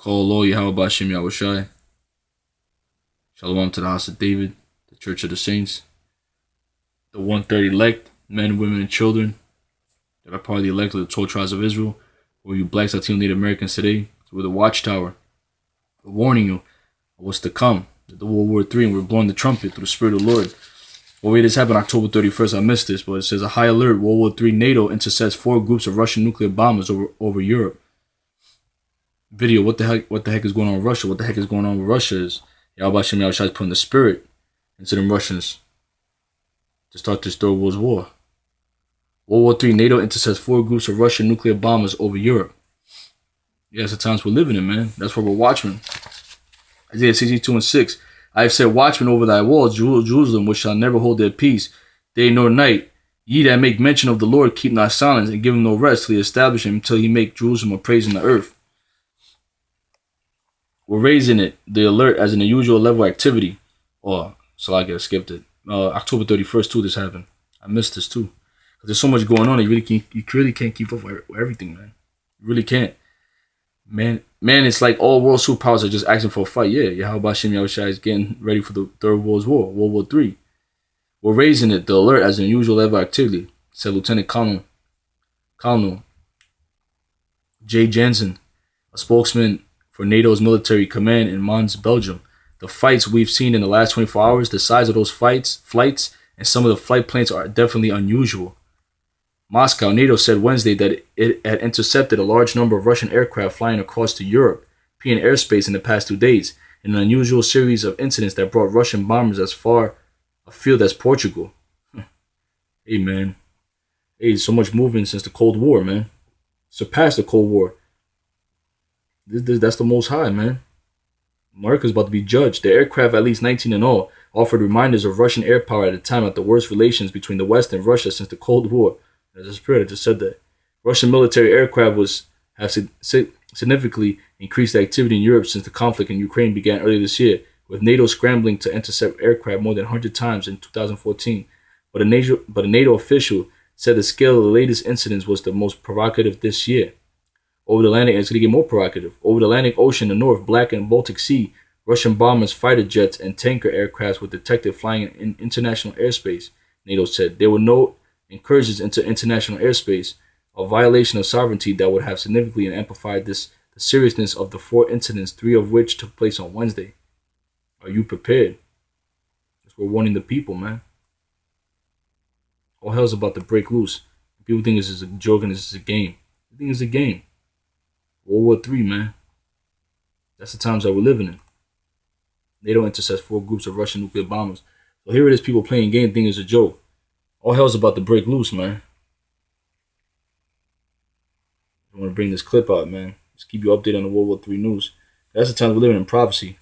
Call Lord Yahweh Shem Yahushai. Shalom to the house of David, the church of the saints, the 130 elect, men, women, and children that are part of the elect of the 12 tribes of Israel, or you blacks, Latino, Native Americans today, we're the watchtower. We're warning you of what's to come. The World War III, and we're blowing the trumpet through the Spirit of the Lord. Well, wait, this happened October 31st. I missed this, but it says a high alert. World War III NATO intercepts 4 groups of Russian nuclear bombers over Europe. Video, what the heck is going on with Russia? What the heck is going on with Russia is Yahweh Shem Yahushua is putting the spirit into them Russians to start this third World War. World War III NATO intercepts 4 groups of Russian nuclear bombers over Europe. Yeah, it's the times we're living in, man. That's why we're watchmen. Isaiah 62:6. I have set watchmen over thy walls, Jerusalem, which shall never hold their peace, day nor night. Ye that make mention of the Lord, keep not silence, and give him no rest till he establish him, till he make Jerusalem a praise in the earth. We're raising it, the alert, as an unusual level of activity. So I skipped it. October 31st, too, this happened. I missed this, too. Because there's so much going on, you really can't keep up with everything, man. You really can't. Man, it's like all world superpowers are just asking for a fight. Yeah, Yahweh Shem Yahushua is getting ready for the Third World War, World War III. We're raising it, the alert, as an unusual level of activity, said Lieutenant Colonel Jay Jensen, a spokesman for NATO's military command in Mons, Belgium. The fights we've seen in the last 24 hours, the size of those flights, and some of the flight planes are definitely unusual. Moscow, NATO said Wednesday that it had intercepted a large number of Russian aircraft flying across to European airspace in the past 2 days, in an unusual series of incidents that brought Russian bombers as far afield as Portugal. Hey, man. Hey, so much movement since the Cold War, man. Surpassed the Cold War. That's the most high, man. America's about to be judged. The aircraft, at least 19 in all, offered reminders of Russian air power at a time of the worst relations between the West and Russia since the Cold War. As a spirit, I just said that. Russian military aircraft have significantly increased activity in Europe since the conflict in Ukraine began earlier this year, with NATO scrambling to intercept aircraft more than 100 times in 2014. But a NATO official said the scale of the latest incidents was the most provocative this year. Over the Atlantic, it's going to get more provocative. Over the Atlantic Ocean, the North, Black, and Baltic Sea, Russian bombers, fighter jets, and tanker aircraft were detected flying in international airspace, NATO said. There were no incursions into international airspace, a violation of sovereignty that would have significantly amplified the seriousness of the 4 incidents, 3 of which took place on Wednesday. Are you prepared? That's what we're warning the people, man. All hell's about to break loose. People think this is a joke and this is a game. I think it's a game. World War III, man. That's the times that we're living in. NATO intercepts 4 groups of Russian nuclear bombers. So here it is, people playing game, thinking it's a joke. All hell's about to break loose, man. I want to bring this clip out, man. Just keep you updated on the World War III news. That's the time we're living in prophecy.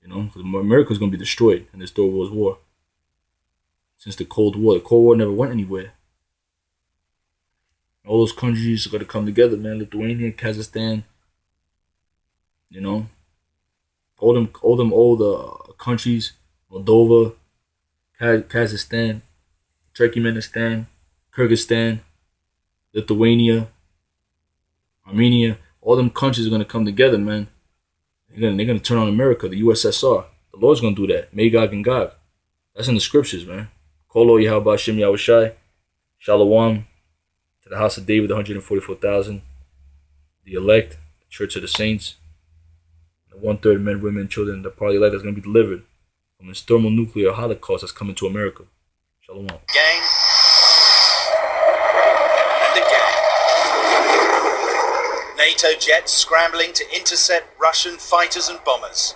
You know, because America's going to be destroyed in this Third World War. Since the Cold War. The Cold War never went anywhere. All those countries are going to come together, man. Lithuania, Kazakhstan. You know. All them old countries. Moldova, Kazakhstan, Turkmenistan, Kyrgyzstan, Lithuania, Armenia, all them countries are going to come together, man. They're going to turn on America, the USSR. The Lord's going to do that. Magog and Gog. That's in the scriptures, man. Kolo Yahweh Shem Yahushai. Shalom to the house of David, the 144,000. The elect, the church of the saints. The 1/3 men, women, and children, the part of the elect that's going to be delivered from this thermonuclear holocaust that's coming to America. Shalom. Again and again. NATO jets scrambling to intercept Russian fighters and bombers.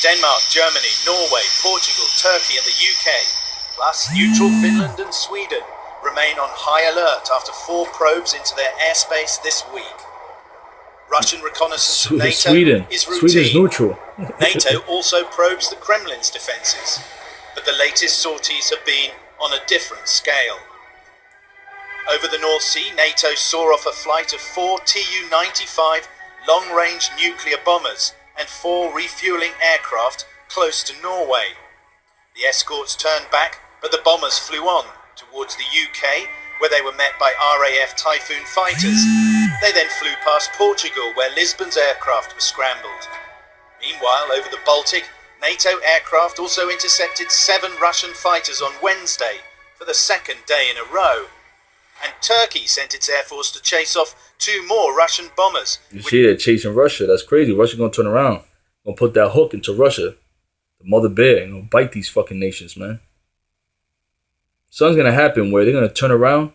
Denmark, Germany, Norway, Portugal, Turkey and the UK, plus neutral Finland and Sweden, remain on high alert after 4 probes into their airspace this week. Russian reconnaissance of NATO is routine. Sweden's neutral. NATO also probes the Kremlin's defences, but the latest sorties have been on a different scale. Over the North Sea, NATO saw off a flight of 4 Tu-95 long-range nuclear bombers and 4 refuelling aircraft close to Norway. The escorts turned back, but the bombers flew on towards the UK, where they were met by RAF Typhoon fighters They then flew past Portugal, where Lisbon's aircraft were scrambled. Meanwhile, over the Baltic, NATO aircraft also intercepted 7 Russian fighters on Wednesday for the second day in a row. And Turkey sent its air force to chase off 2 more Russian bombers. You see, they're chasing Russia. That's crazy. Russia's going to turn around. Going to put that hook into Russia. The mother bear. And going to bite these fucking nations, man. Something's going to happen where they're going to turn around.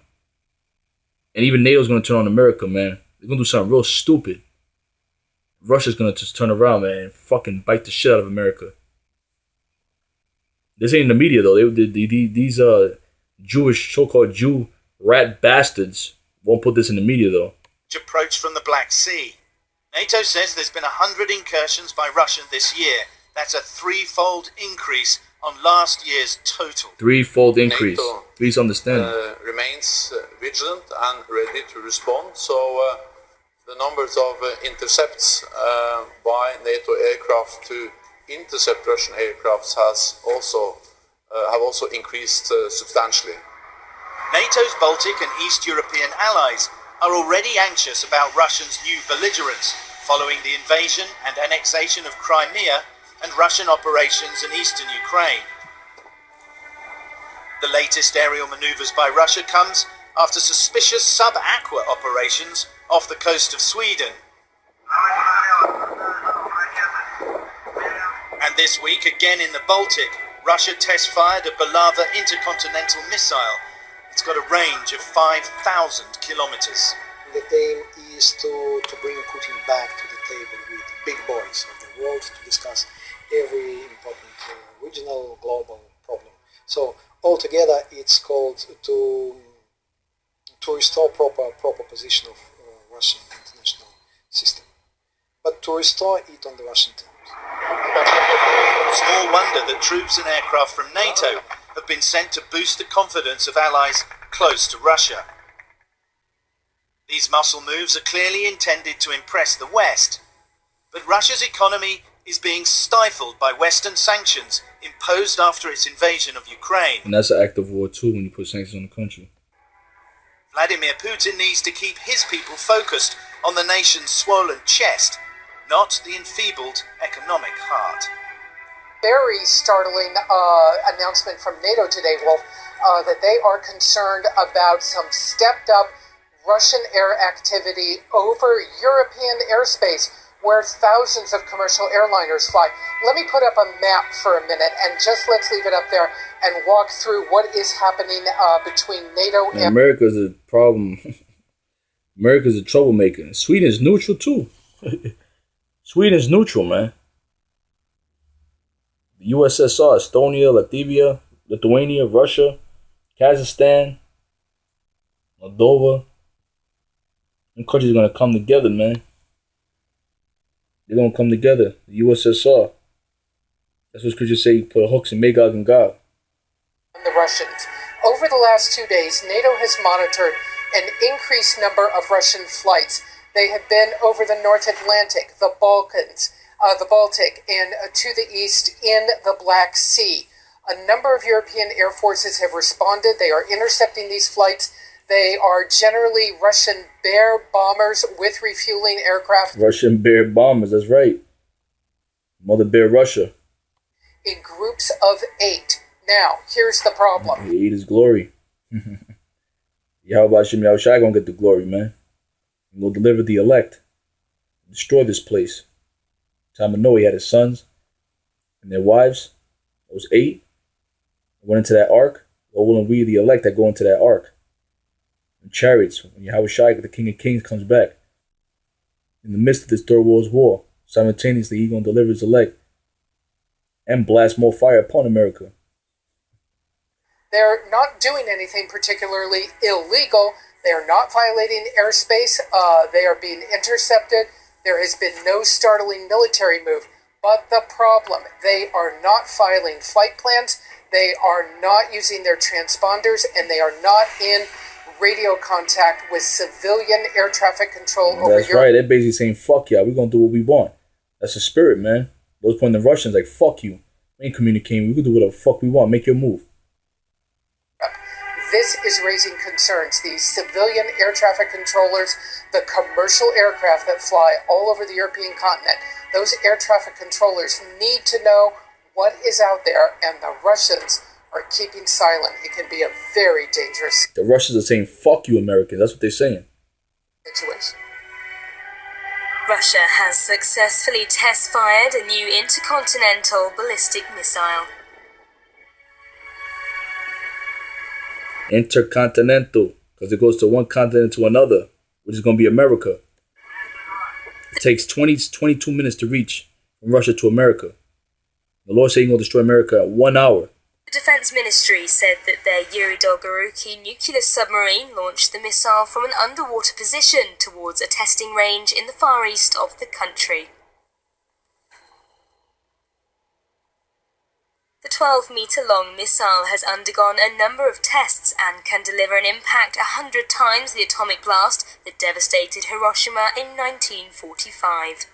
And even NATO's going to turn on America, man. They're going to do something real stupid. Russia's going to just turn around, man, and fucking bite the shit out of America. This ain't in the media, though. These Jewish, so-called Jew rat bastards won't put this in the media, though. Approach from the Black Sea. NATO says there's been 100 incursions by Russia this year. That's a 3-fold increase on last year's total. 3-fold increase. NATO, please understand. Remains vigilant and ready to respond. So the numbers of intercepts by NATO aircraft to intercept Russian aircrafts have also increased substantially. NATO's Baltic and East European allies are already anxious about Russia's new belligerence following the invasion and annexation of Crimea and Russian operations in eastern Ukraine. The latest aerial maneuvers by Russia comes after suspicious sub-aqua operations off the coast of Sweden. And this week, again in the Baltic, Russia test-fired a Balava intercontinental missile. It's got a range of 5,000 kilometers. The aim is to bring Putin back to the table with big boys of the world to discuss every important regional, global problem. So altogether, it's called to restore proper position of Russian international system, but to restore it on the Russian terms. Small wonder that troops and aircraft from NATO have been sent to boost the confidence of allies close to Russia. These muscle moves are clearly intended to impress the West, but Russia's economy is being stifled by Western sanctions imposed after its invasion of Ukraine. And that's an act of war too when you put sanctions on the country. Vladimir Putin needs to keep his people focused on the nation's swollen chest, not the enfeebled economic heart. Very startling announcement from NATO today, Wolf, that they are concerned about some stepped up Russian air activity over European airspace where thousands of commercial airliners fly. Let me put up a map for a minute and just let's leave it up there and walk through what is happening between NATO and America's a problem. America's a troublemaker. Sweden is neutral too. Sweden is neutral, man. The USSR, Estonia, Latvia, Lithuania, Russia, Kazakhstan, Moldova. Them countries are going to come together, man. They're going to come together. The USSR. That's what scriptures say. You put hooks in Magog and Gog. the Russians. Over the last 2 days, NATO has monitored an increased number of Russian flights. They have been over the North Atlantic, the Balkans, the Baltic, and to the east in the Black Sea. A number of European air forces have responded. They are intercepting these flights. They are generally Russian Bear bombers with refueling aircraft. Russian Bear bombers, that's right. Mother Bear Russia. In groups of 8. Now, here's the problem. 8 is glory. Yahweh Shem Yahushai gonna get the glory, man. We'll deliver the elect. Destroy this place. Time of Noah, he had his sons and their wives. Those 8 went into that ark. Or will we, the elect, that go into that ark. And chariots, when Yahushai, the King of Kings, comes back. In the midst of this third world war, simultaneously, he's going to deliver his elect and blast more fire upon America. They're not doing anything particularly illegal. They are not violating airspace. They are being intercepted. There has been no startling military move. But the problem, they are not filing flight plans. They are not using their transponders, and they are not in radio contact with civilian air traffic control over Europe. That's right. They're basically saying, fuck y'all. We're going to do what we want. That's the spirit, man. Those point the Russians like, fuck you. We ain't communicating. We can do whatever the fuck we want. Make your move. this is raising concerns. These civilian air traffic controllers, the commercial aircraft that fly all over the European continent, those air traffic controllers need to know what is out there, and the Russians are keeping silent. It can be a very dangerous The Russians are saying, fuck you, Americans. That's what they're saying. situation. Russia has successfully test-fired a new intercontinental ballistic missile. Intercontinental, because it goes to one continent to another, which is going to be America. It takes 22 minutes to reach from Russia to America. The Lord said he's going to destroy America in 1 hour. The Defense Ministry said that their Yuri Dolgoruki nuclear submarine launched the missile from an underwater position towards a testing range in the far east of the country. The 12-meter-long missile has undergone a number of tests and can deliver an impact 100 times the atomic blast that devastated Hiroshima in 1945.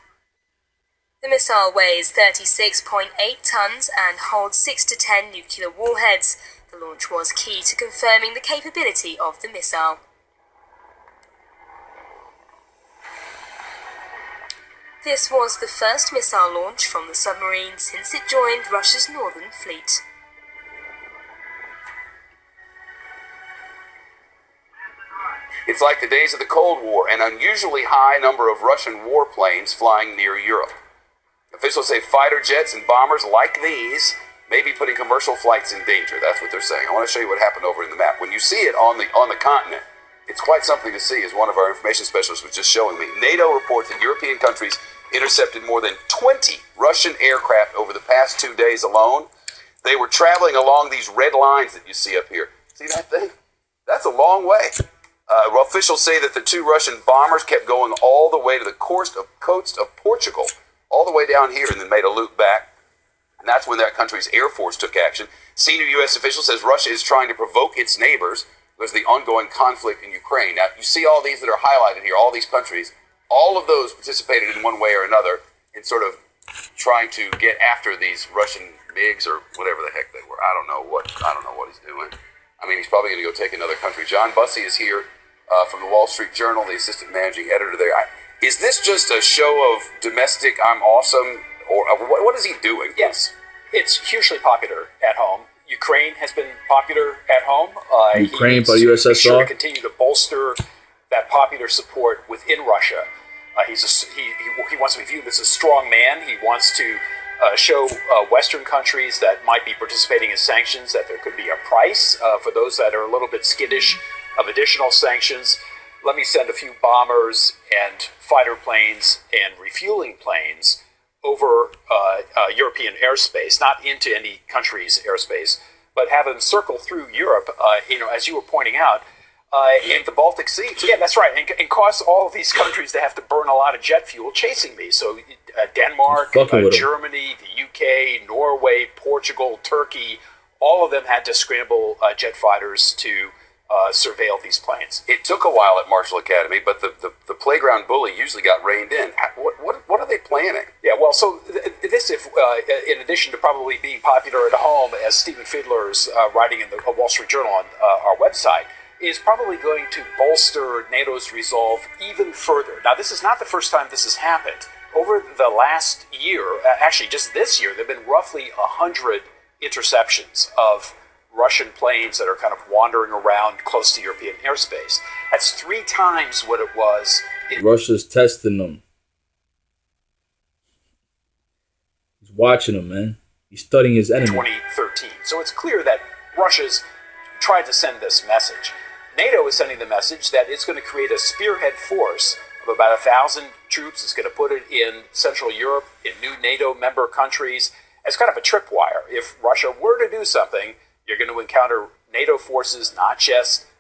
The missile weighs 36.8 tons and holds 6 to 10 nuclear warheads. The launch was key to confirming the capability of the missile. This was the first missile launch from the submarine since it joined Russia's Northern Fleet. It's like the days of the Cold War, an unusually high number of Russian warplanes flying near Europe. Officials say fighter jets and bombers like these may be putting commercial flights in danger. That's what they're saying. I want to show you what happened over in the map. When you see it on the continent, it's quite something to see, as one of our information specialists was just showing me. NATO reports that European countries intercepted more than 20 Russian aircraft over the past 2 days alone. They were traveling along these red lines that you see up here. See that thing? That's a long way. Officials say that the 2 Russian bombers kept going all the way to the coast of Portugal, all the way down here, and then made a loop back. And that's when that country's Air Force took action. Senior U.S. official says Russia is trying to provoke its neighbors because of the ongoing conflict in Ukraine. Now, you see all these that are highlighted here, all these countries, all of those participated in one way or another in sort of trying to get after these Russian MiGs or whatever the heck they were. I don't know what he's doing. I mean, he's probably going to go take another country. John Bussey is here from the Wall Street Journal, the assistant managing editor there. Is this just a show of domestic I'm awesome, or what is he doing? Yes, it's hugely popular at home. Ukraine has been popular at home. Ukraine by He USSR. sure to continue to bolster that popular support within Russia. He wants to be viewed as a strong man. He wants to show Western countries that might be participating in sanctions that there could be a price for those that are a little bit skittish of additional sanctions. Let me send a few bombers and fighter planes and refueling planes over European airspace, not into any country's airspace, but have them circle through Europe, as you were pointing out, In the Baltic Sea. yeah, that's right, and cause all of these countries to have to burn a lot of jet fuel chasing me. So Denmark, Fucking with 'em. Germany, the UK, Norway, Portugal, Turkey, all of them had to scramble jet fighters to surveil these planes. It took a while at Marshall Academy, but the playground bully usually got reined in. What are they planning? Yeah, well, so this, if in addition to probably being popular at home, as Stephen Fiedler's writing in the Wall Street Journal on our website, is probably going to bolster NATO's resolve even further. Now, this is not the first time this has happened. Over the last year, actually just this year, there have been roughly 100 interceptions of Russian planes that are kind of wandering around close to European airspace. That's 3 times what it was in Russia's testing them. He's watching them, man. He's studying his enemy. 2013. So it's clear that Russia's tried to send this message. NATO is sending the message that it's going to create a spearhead force of about 1,000 troops. It's going to put it in Central Europe, in new NATO member countries, as kind of a tripwire. If Russia were to do something, you're going to encounter NATO forces not just